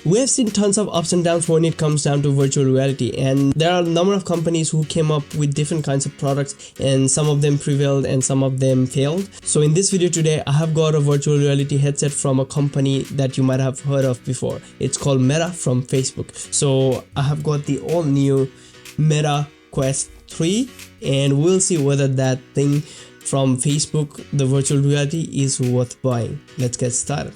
We have seen tons of ups and downs when it comes down to virtual reality, and there are a number of companies who came up with different kinds of products, and some of them prevailed and some of them failed. So in this video today, I have got a virtual reality headset from a company that you might have heard of before. It's called Meta from Facebook. So I have got the all new Meta Quest 3, and we'll see whether that thing from Facebook, the virtual reality, is worth buying. Let's get started.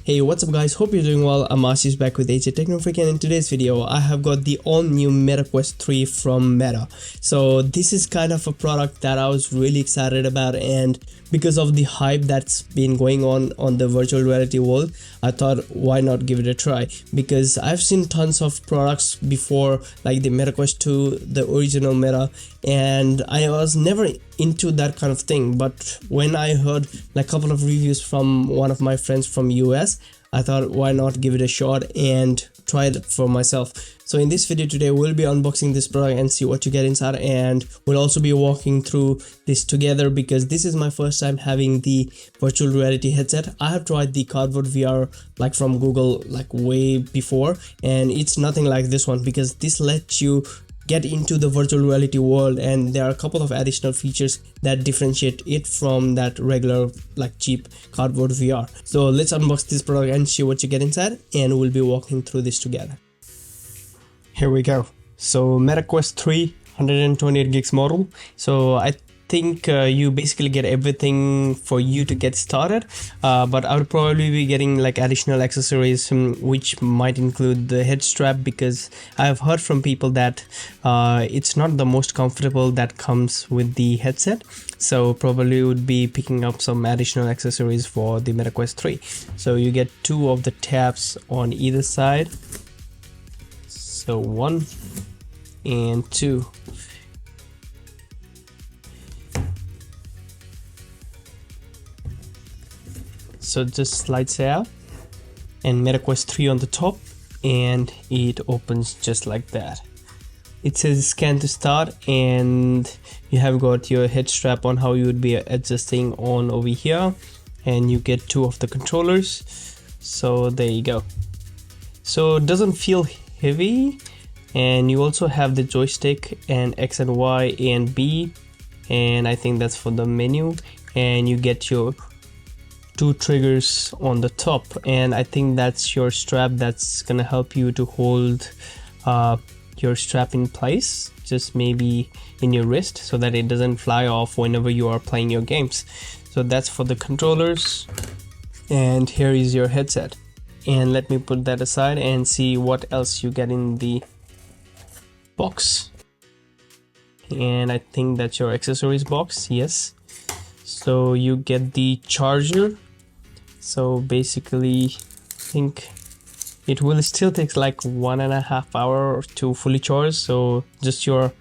Hey, what's up guys, hope you're doing well. I'm Ashish back with HA Techno Freak, and in today's video I have got the all new Meta Quest 3 from Meta. So this is kind of a product that I was really excited about, and because of the hype that's been going on the virtual reality world, I thought why not give it a try, because I've seen tons of products before, like the Meta Quest 2, the original Meta, and I was never into that kind of thing. But when I heard like a couple of reviews from one of my friends from US, I thought why not give it a shot and try it for myself. So in this video today, we'll be unboxing this product and see what you get inside, and we'll also be walking through this together because this is my first time having the virtual reality headset. I have tried the cardboard VR like from Google like way before, and it's nothing like this one because this lets you get into the virtual reality world, and there are a couple of additional features that differentiate it from that regular like cheap cardboard VR. So let's unbox this product and see what you get inside, and we'll be walking through this together. Here we go. So Meta Quest 3 128 gigs model. So I think you basically get everything for you to get started, but I would probably be getting like additional accessories, which might include the head strap, because I have heard from people that it's not the most comfortable that comes with the headset. So probably would be picking up some additional accessories for the Meta Quest 3. So you get two of the tabs on either side, so 1 and 2. So it just slides out, and Meta Quest 3 on the top, and it opens just like that. It says scan to start, and you have got your head strap on, how you would be adjusting on over here, and you get two of the controllers. So there you go. So it doesn't feel heavy, and you also have the joystick and X and Y, A and B, and I think that's for the menu, and you get your two triggers on the top, and I think that's your strap that's gonna help you to hold your strap in place, just maybe in your wrist, so that it doesn't fly off whenever you are playing your games. So that's for the controllers, and here is your headset. And let me put that aside and see what else you get in the box. And I think that's your accessories box. Yes, so you get the charger. So basically, I think it will still take like 1.5 hours to fully charge. So just your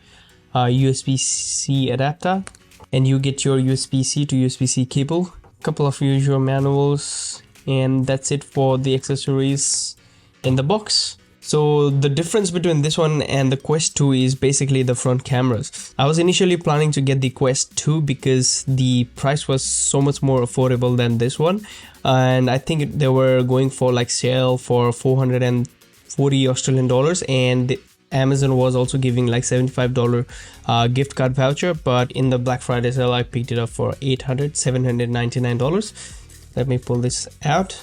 USB-C adapter, and you get your USB-C to USB-C cable, a couple of usual manuals, and that's it for the accessories in the box. So the difference between this one and the Quest 2 is basically the front cameras. I was initially planning to get the Quest 2 because the price was so much more affordable than this one, and I think they were going for like sale for 440 Australian dollars, and Amazon was also giving like $75 gift card voucher, but in the Black Friday sale I picked it up for $799. Let me pull this out.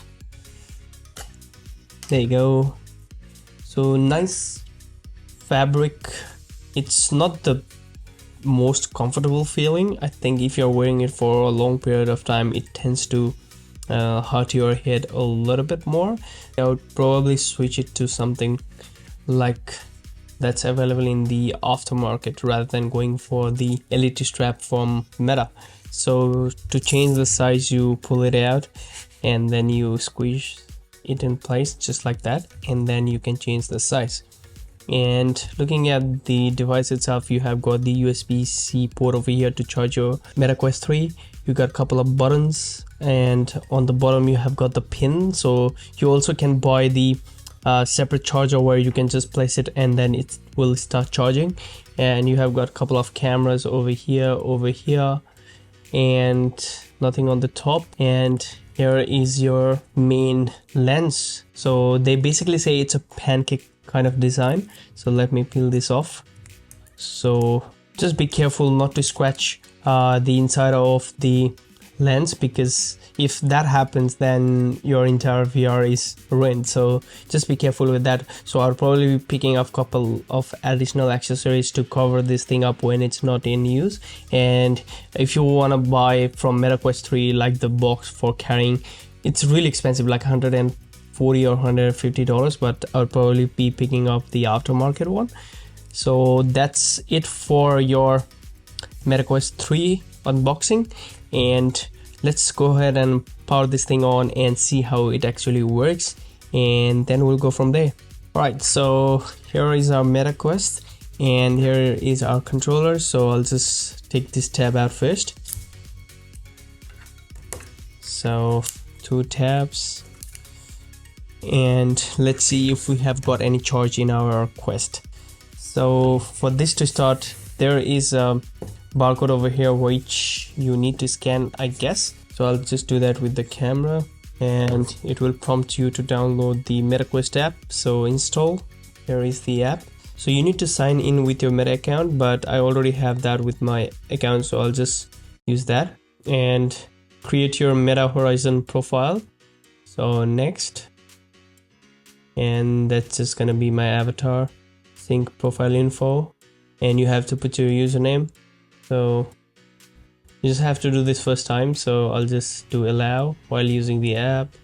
There you go. So nice fabric. It's not the most comfortable feeling. I think if you're wearing it for a long period of time, it tends to hurt your head a little bit more. I would probably switch it to something like that's available in the aftermarket rather than going for the Elite strap from Meta. So to change the size, you pull it out and then you squeeze it in place just like that, and then you can change the size. And looking at the device itself, you have got the USB-C port over here to charge your Meta Quest 3, you got a couple of buttons, and on the bottom you have got the pin. So you also can buy the separate charger where you can just place it and then it will start charging. And you have got a couple of cameras over here, and nothing on the top. And here is your main lens. So they basically say it's a pancake kind of design. So let me peel this off. So just be careful not to scratch the inside of the lens, because if that happens then your entire VR is ruined. So just be careful with that. So I'll probably be picking up a couple of additional accessories to cover this thing up when it's not in use. And if you want to buy from MetaQuest 3 like the box for carrying, it's really expensive, like $140 or $150, but I'll probably be picking up the aftermarket one. So that's it for your MetaQuest 3 unboxing, and let's go ahead and power this thing on and see how it actually works, and then we'll go from there. Alright, so here is our MetaQuest and here is our controller. So I'll just take this tab out first. So 2 tabs, and let's see if we have got any charge in our Quest. So for this to start, there is a barcode over here which you need to scan, I guess. So I'll just do that with the camera, and it will prompt you to download the MetaQuest app. So install, here is the app. So you need to sign in with your Meta account, but I already have that with my account, so I'll just use that. And create your Meta Horizon profile. So next, and that's just gonna be my avatar. Sync profile info, and you have to put your username. So you just have to do this first time, so I'll just do allow while using the app,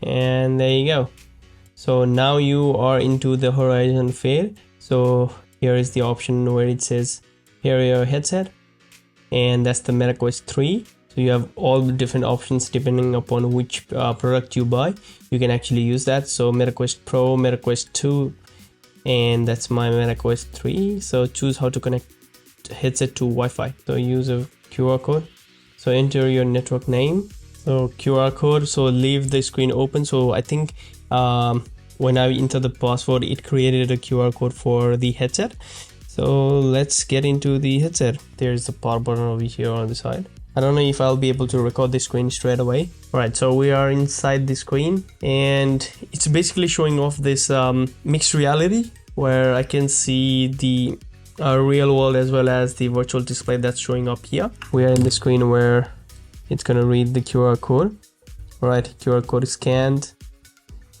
and there you go. So now you are into the Horizon Fade. So here is the option where it says here your headset, and that's the MetaQuest 3. So you have all the different options depending upon which product you buy. You can actually use that. So MetaQuest Pro, MetaQuest 2, and that's my MetaQuest 3. So choose how to connect headset to Wi-Fi. So use a QR code. So enter your network name. So QR code. So leave the screen open. So I think when I enter the password, it created a QR code for the headset. So let's get into the headset. There's the power button over here on the side. I don't know if I'll be able to record the screen straight away. Alright, so we are inside the screen, and it's basically showing off this mixed reality where I can see the real world as well as the virtual display that's showing up here. We are in the screen where it's gonna read the QR code. Alright, QR code is scanned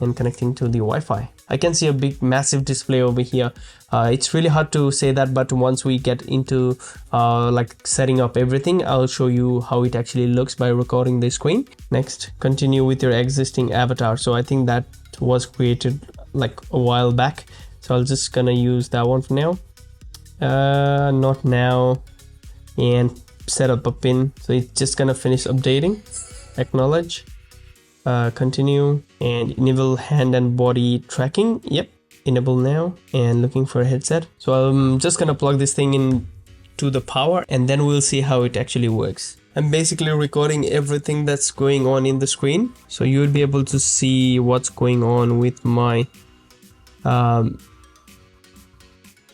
and connecting to the Wi-Fi. I can see a big massive display over here. It's really hard to say that, but once we get into like setting up everything, I'll show you how it actually looks by recording the screen. Next, continue with your existing avatar. So I think that was created like a while back, so I'll just gonna use that one for now. Not now, and set up a pin. So it's just gonna finish updating. Acknowledge. Continue, and enable hand and body tracking. Yep, enable now, and looking for a headset. So I'm just gonna plug this thing in to the power, and then we'll see how it actually works. I'm basically recording everything that's going on in the screen, so you would be able to see what's going on with my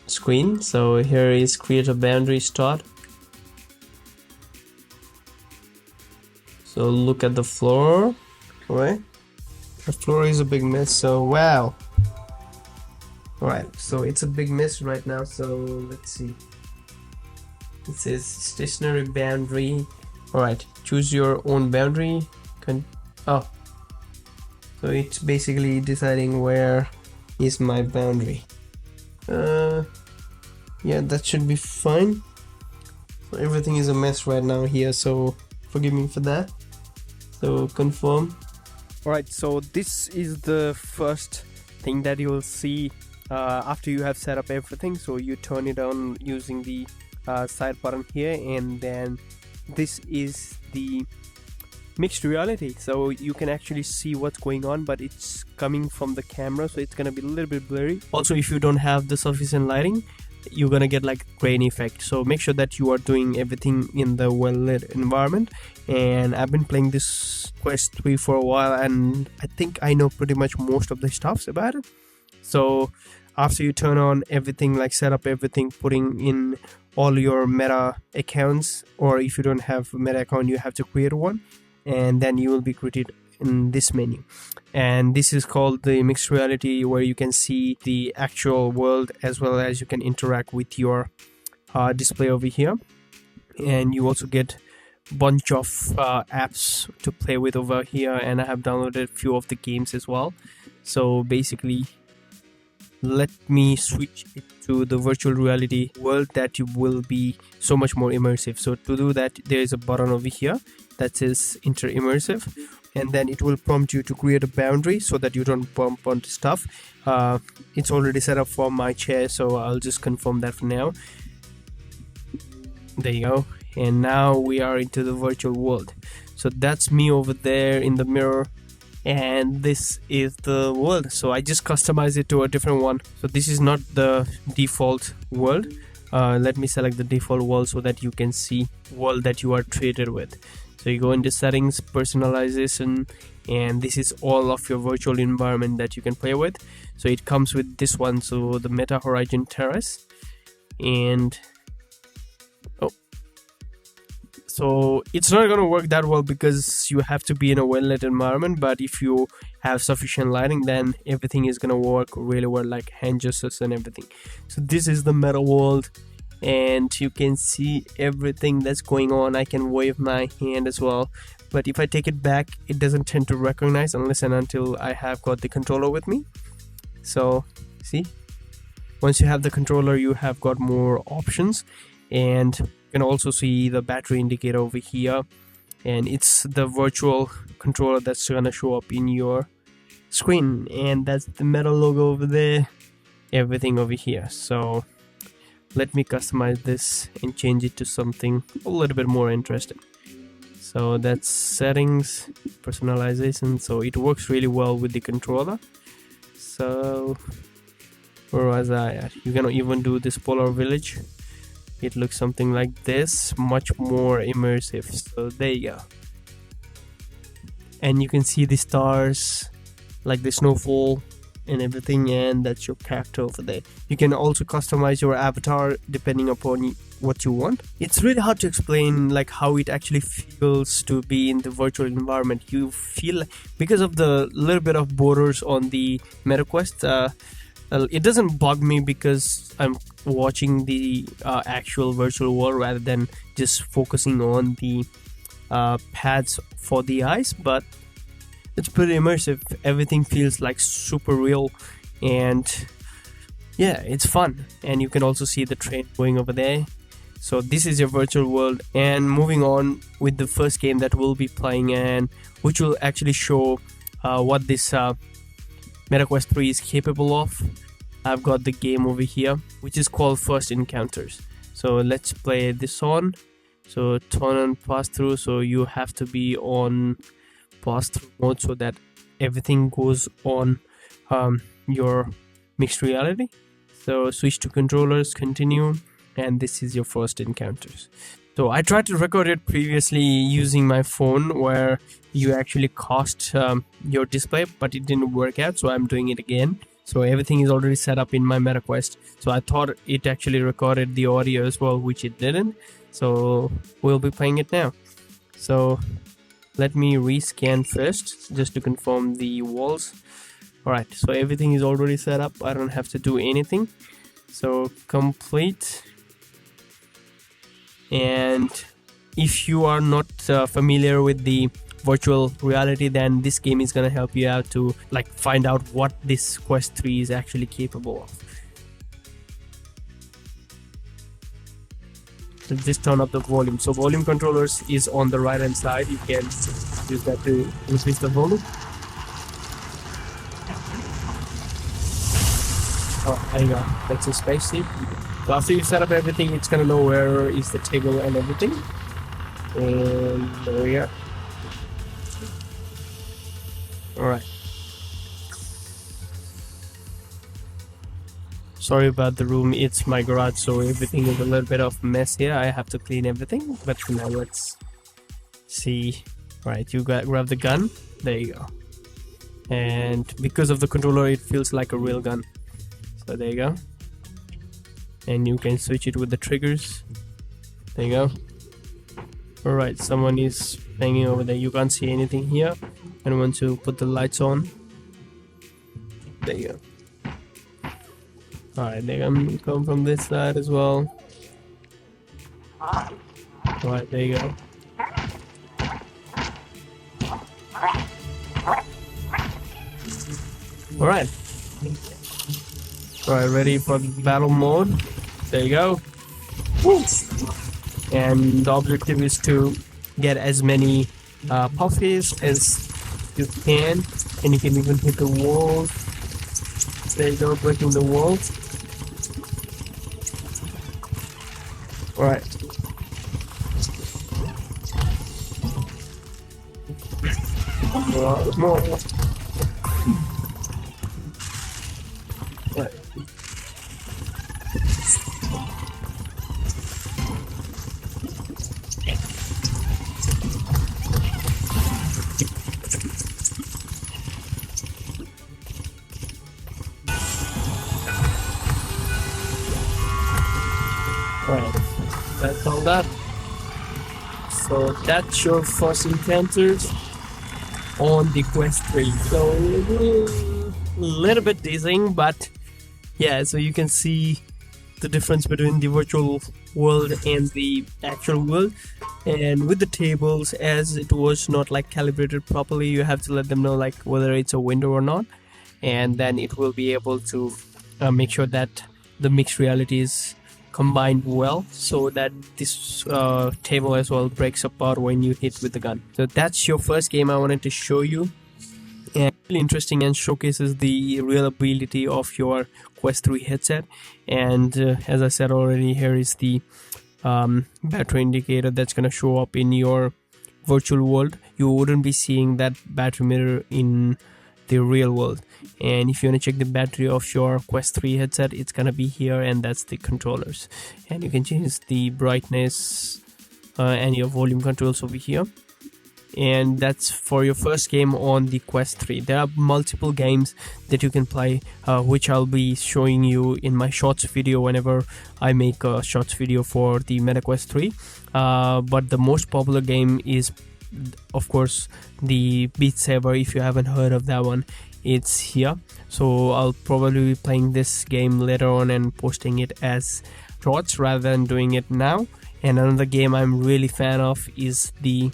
screen. So here is create a boundary start. So look at the floor. Right, the floor is a big mess. So wow. Alright, so it's a big mess right now. So let's see. It says stationary boundary. Alright, choose your own boundary. So it's basically deciding where is my boundary. Yeah, that should be fine. So everything is a mess right now here, so forgive me for that. So confirm. Alright, so this is the first thing that you will see after you have set up everything. So you turn it on using the side button here, and then this is the mixed reality. So you can actually see what's going on, but it's coming from the camera, so it's gonna be a little bit blurry. Also, if you don't have the sufficient lighting, you're gonna get like grain effect. So make sure that you are doing everything in the well lit environment. And I've been playing this Quest 3 for a while, and I think I know pretty much most of the stuffs about it. So after you turn on everything, like set up everything, putting in all your meta accounts, or if you don't have a meta account, you have to create one, and then you will be greeted in this menu. And this is called the mixed reality, where you can see the actual world as well as you can interact with your display over here. And you also get bunch of apps to play with over here, and I have downloaded a few of the games as well. So basically, let me switch it to the virtual reality world that you will be so much more immersive. So to do that, there is a button over here that says enter immersive, and then it will prompt you to create a boundary so that you don't bump onto stuff. It's already set up for my chair, so I'll just confirm that for now. There you go. And now we are into the virtual world. So that's me over there in the mirror, and this is the world. So I just customized it to a different one. So this is not the default world. Let me select the default world so that you can see world that you are treated with. So you go into settings, personalization, and this is all of your virtual environment that you can play with. So it comes with this one, so the Meta Horizon Terrace. And so it's not going to work that well because you have to be in a well-lit environment, but if you have sufficient lighting, then everything is going to work really well, like hand gestures and everything. So this is the meta world, and you can see everything that's going on. I can wave my hand as well, but if I take it back, it doesn't tend to recognize unless and until I have got the controller with me. So see, once you have the controller, you have got more options, and you can also see the battery indicator over here, and it's the virtual controller that's gonna show up in your screen. And that's the Meta logo over there, everything over here. So let me customize this and change it to something a little bit more interesting. So that's settings, personalization. So it works really well with the controller. So where was I at? You can even do this polar village. It looks something like this, much more immersive. So there you go. And you can see the stars, like the snowfall and everything, and that's your character over there. You can also customize your avatar depending upon what you want. It's really hard to explain like how it actually feels to be in the virtual environment. You feel, because of the little bit of borders on the MetaQuest, it doesn't bug me because I'm watching the actual virtual world rather than just focusing on the pads for the eyes, but it's pretty immersive. Everything feels like super real, and yeah, it's fun. And you can also see the train going over there. So this is your virtual world. And moving on with the first game that we'll be playing, and which will actually show what this MetaQuest 3 is capable of. I've got the game over here, which is called First Encounters. So let's play this on. So turn on pass through. So you have to be on pass through mode so that everything goes on your mixed reality. So switch to controllers, continue, and this is your First Encounters. So I tried to record it previously using my phone, where you actually cast your display, but it didn't work out, so I'm doing it again. So everything is already set up in my MetaQuest. So I thought it actually recorded the audio as well, which it didn't. So we'll be playing it now. So let me rescan first, just to confirm the walls. Alright, so everything is already set up. I don't have to do anything. So complete. And if you are not familiar with the virtual reality, then this game is gonna help you out to like find out what this Quest 3 is actually capable of. So just turn up the volume. So volume controllers is on the right hand side. You can use that to increase the volume. Oh, there you go. That's a spaceship. So after you set up everything, it's gonna know where is the table and everything. And there we are. Alright. Sorry about the room, it's my garage, so everything is a little bit of mess here. I have to clean everything, but now let's see. Right, you grab the gun, there you go. And because of the controller, it feels like a real gun. So there you go. And you can switch it with the triggers. There you go. Alright, someone is hanging over there. You can't see anything here. And once you put the lights on, there you go. Alright, they come from this side as well. Alright, there you go. Alright. Alright, ready for the battle mode. There you go. Woo! And the objective is to get as many puffies as you can. And you can even hit the walls. There you go, breaking the walls. Alright. More. Right. Right, that's all that. So that's your first encounters on the Quest 3. So a little bit dizzying, but yeah, so you can see the difference between the virtual world and the actual world. And with the tables, as it was not like calibrated properly, you have to let them know like whether it's a window or not, and then it will be able to make sure that the mixed reality is combined well, so that this table as well breaks apart when you hit with the gun. So that's your first game I wanted to show you, and really interesting and showcases the real ability of your Quest 3 headset. And as I said already, here is the battery indicator that's going to show up in your virtual world. You wouldn't be seeing that battery meter in the real world. And if you want to check the battery of your Quest 3 headset, it's gonna be here, and that's the controllers. And you can change the brightness and your volume controls over here. And that's for your first game on the Quest 3. There are multiple games that you can play, which I'll be showing you in my shorts video whenever I make a shorts video for the MetaQuest 3. But the most popular game is, of course, the Beat Saber. If you haven't heard of that one, it's here. So I'll probably be playing this game later on and posting it as shorts rather than doing it now. And another game I'm really fan of is the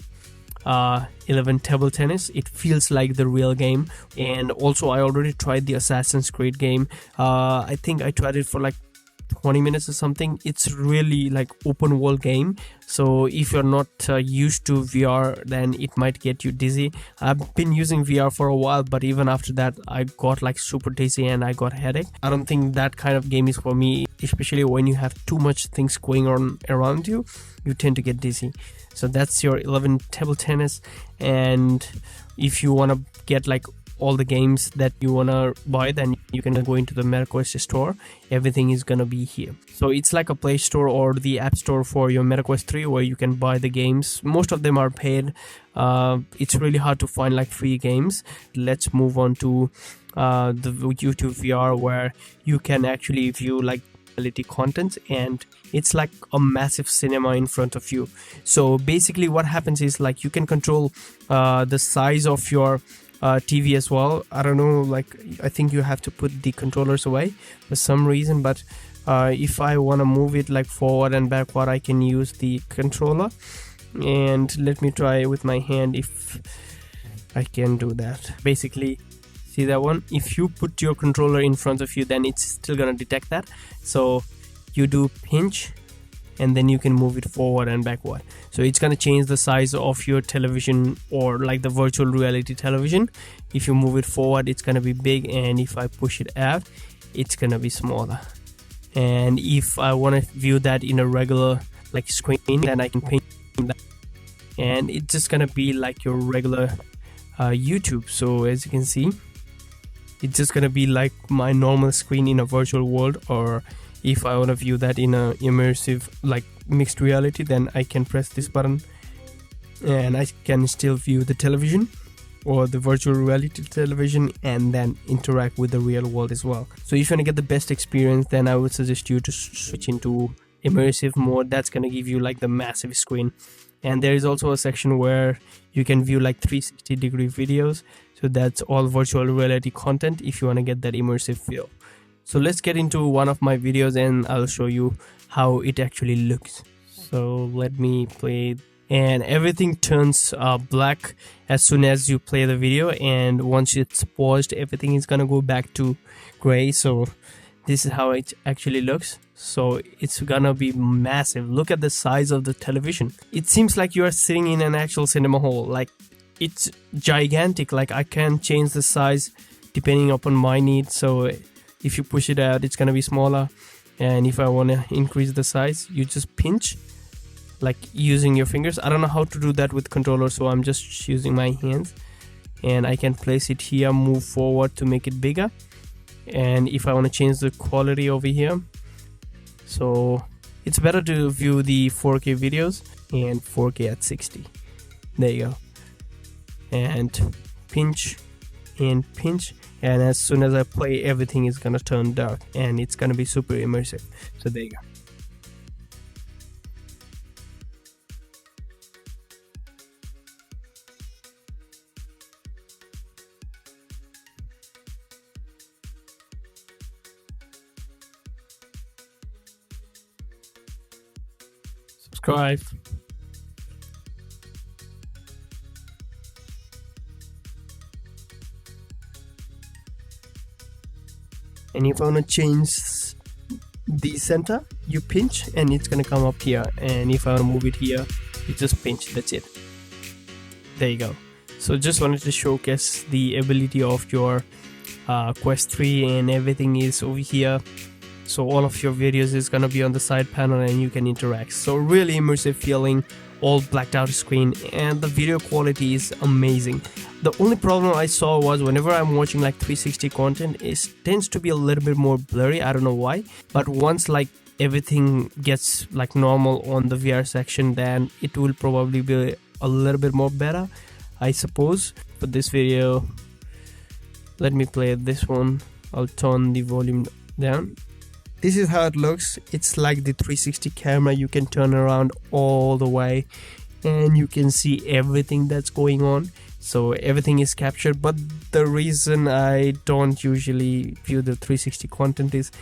11 table tennis. It feels like the real game. And also I already tried the Assassin's Creed game. I think I tried it for like 20 minutes or something. It's really like open world game, so if you're not used to VR, then it might get you dizzy. I've been using VR for a while, but even after that I got like super dizzy and I got headache. I don't think that kind of game is for me, especially when you have too much things going on around you. You tend to get dizzy. So that's your 11 table tennis. And if you want to get like all the games that you wanna buy, then you can go into the MetaQuest store. Everything is gonna be here. So it's like a Play Store or the App Store for your MetaQuest 3, where you can buy the games. Most of them are paid. It's really hard to find like free games. Let's move on to the YouTube VR, where you can actually view like quality content, and it's like a massive cinema in front of you. So basically what happens is like you can control the size of your TV as well. I don't know, like I think you have to put the controllers away for some reason, but if I want to move it like forward and backward, I can use the controller. And let me try with my hand if I can do that. Basically, see that one? If you put your controller in front of you, then it's still gonna detect that. So you do pinch, and then you can move it forward and backward. So it's gonna change the size of your television, or like the virtual reality television. If you move it forward, it's gonna be big, and if I push it out, it's gonna be smaller. And if I want to view that in a regular like screen, then I can paint that, and it's just gonna be like your regular YouTube. So as you can see, it's just gonna be like my normal screen in a virtual world. Or if I want to view that in a immersive, like mixed reality, then I can press this button and I can still view the television or the virtual reality television and then interact with the real world as well. So if you want to get the best experience, then I would suggest you to switch into immersive mode. That's going to give you like the massive screen. And there is also a section where you can view like 360-degree videos. So that's all virtual reality content if you want to get that immersive feel. So let's get into one of my videos and I'll show you how it actually looks. So let me play, and everything turns black as soon as you play the video, and once it's paused, everything is gonna go back to gray. So this is how it actually looks. So it's gonna be massive. Look at the size of the television. It seems like you are sitting in an actual cinema hall. Like, it's gigantic. Like, I can change the size depending upon my needs. So if you push it out, it's gonna be smaller, and if I want to increase the size, you just pinch like using your fingers. I don't know how to do that with controller, so I'm just using my hands, and I can place it here, move forward to make it bigger. And if I want to change the quality over here, so it's better to view the 4K videos, and 4K at 60. There you go. And pinch and pinch, and as soon as I play, everything is gonna turn dark and it's gonna be super immersive. So there you go. Subscribe. And if I want to change the center, you pinch and it's gonna come up here. And if I want to move it here, you just pinch. That's it. There you go. So just wanted to showcase the ability of your Quest 3, and everything is over here. So all of your videos is gonna be on the side panel and you can interact. So really immersive feeling, all blacked out screen, and the video quality is amazing. The only problem I saw was whenever I'm watching like 360 content, it tends to be a little bit more blurry. I don't know why, but once like everything gets like normal on the VR section, then it will probably be a little bit more better, I suppose. For this video, let me play this one. I'll turn the volume down. This is how it looks. It's like the 360 camera. You can turn around all the way and you can see everything that's going on. So everything is captured, but the reason I don't usually view the 360 content is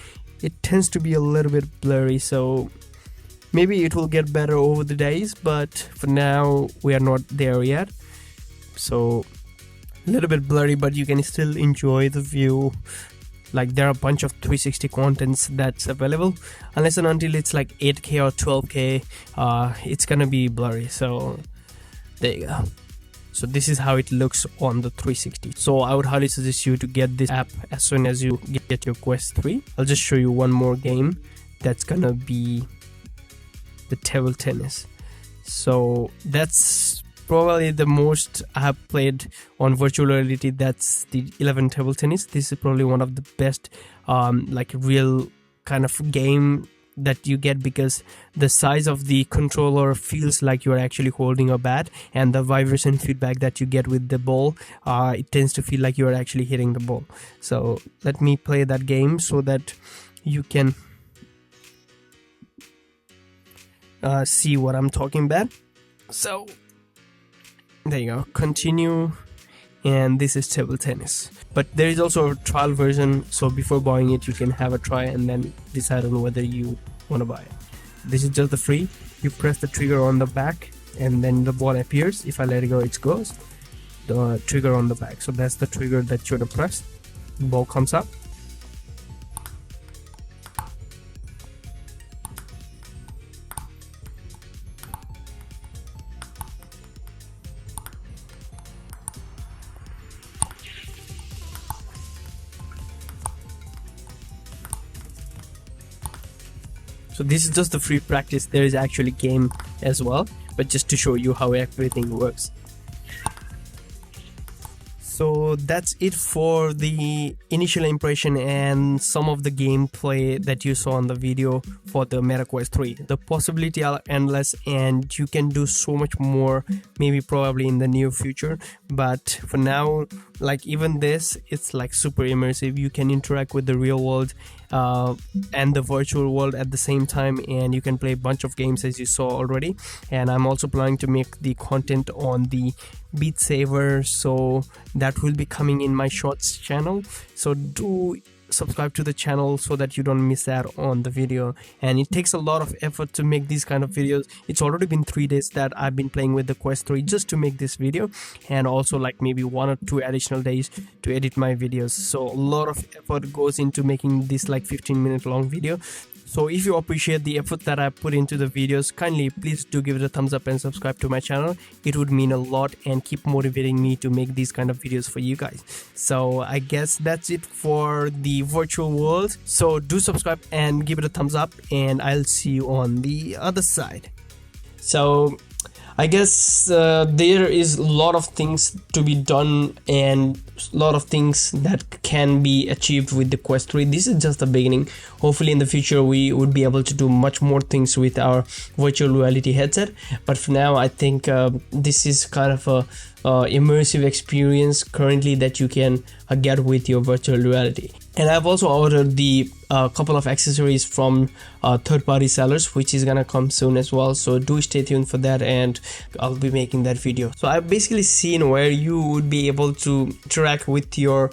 it tends to be a little bit blurry. So maybe it will get better over the days, but for now we are not there yet. So a little bit blurry, but you can still enjoy the view. Like, there are a bunch of 360 contents that's available. Unless and until it's like 8K or 12K, it's gonna be blurry. So there you go. So this is how it looks on the 360. So I would highly suggest you to get this app as soon as you get your Quest 3. I'll just show you one more game. That's gonna be the table tennis. So that's probably the most I have played on virtual reality. That's the 11 table tennis. This is probably one of the best like real kind of game that you get, because the size of the controller feels like you're actually holding a bat, and the vibration feedback that you get with the ball, it tends to feel like you're actually hitting the ball. So let me play that game so that you can see what I'm talking about. So there you go, continue, and this is table tennis. But there is also a trial version, so before buying it you can have a try and then decide on whether you want to buy it. This is just the free. You press the trigger on the back and then the ball appears. If I let it go, it goes. The trigger on the back, so that's the trigger that you're gonna press. The ball comes up. So this is just the free practice. There is actually game as well, but just to show you how everything works. So that's it for the initial impression and some of the gameplay that you saw on the video for the MetaQuest 3. The possibilities are endless and you can do so much more, maybe probably in the near future. But for now, like even this, it's like super immersive. You can interact with the real world and the virtual world at the same time, and you can play a bunch of games as you saw already. And I'm also planning to make the content on the Beat Saber, so that will be coming in my shorts channel. So do subscribe to the channel so that you don't miss out on the video. And it takes a lot of effort to make these kind of videos. It's already been 3 days that I've been playing with the Quest 3 just to make this video, and also like maybe 1 or 2 additional days to edit my videos. So a lot of effort goes into making this like 15-minute long video. So if you appreciate the effort that I put into the videos, kindly please do give it a thumbs up and subscribe to my channel. It would mean a lot and keep motivating me to make these kind of videos for you guys. So I guess that's it for the virtual world. So do subscribe and give it a thumbs up, and I'll see you on the other side. So I guess there is a lot of things to be done and a lot of things that can be achieved with the Quest 3. This is just the beginning. Hopefully in the future we would be able to do much more things with our virtual reality headset, but for now I think this is kind of a immersive experience currently that you can get with your virtual reality. And I've also ordered the couple of accessories from third-party sellers, which is gonna come soon as well. So do stay tuned for that, and I'll be making that video. So I've basically seen where you would be able to interact with your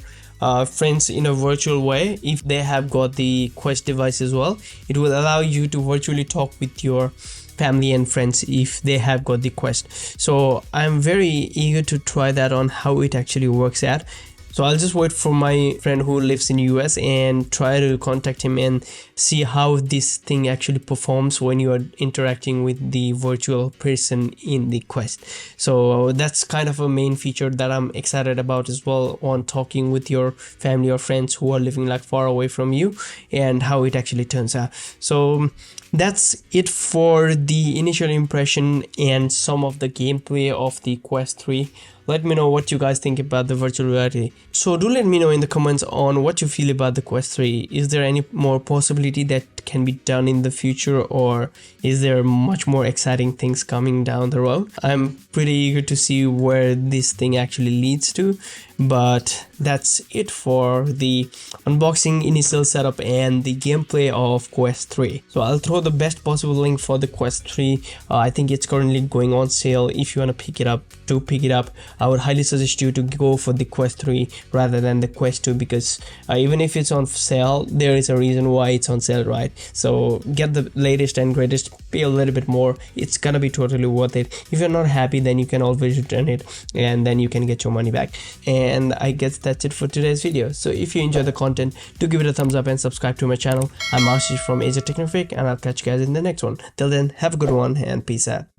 friends in a virtual way. If they have got the Quest device as well, it will allow you to virtually talk with your family and friends if they have got the Quest. So I'm very eager to try that on, how it actually works out. So I'll just wait for my friend who lives in US and try to contact him and see how this thing actually performs when you are interacting with the virtual person in the Quest. So that's kind of a main feature that I'm excited about as well, on talking with your family or friends who are living like far away from you, and how it actually turns out. So that's it for the initial impression and some of the gameplay of the Quest 3. Let me know what you guys think about the virtual reality. So do let me know in the comments on what you feel about the Quest 3. Is there any more possibility that can be done in the future, or is there much more exciting things coming down the road? I'm pretty eager to see where this thing actually leads to. But that's it for the unboxing, initial setup, and the gameplay of Quest 3. So I'll throw the best possible link for the Quest 3. I think it's currently going on sale. If you want to pick it up, do pick it up. I would highly suggest you to go for the Quest 3 rather than the Quest 2, because even if it's on sale, there is a reason why it's on sale, right? So get the latest and greatest, pay a little bit more. It's gonna be totally worth it. If you're not happy, then you can always return it, and then you can get your money back. And I guess that's it for today's video. So if you enjoy the content, do give it a thumbs up and subscribe to my channel. I'm Ashish from Asia Technofreak, and I'll catch you guys in the next one. Till then, have a good one and peace out.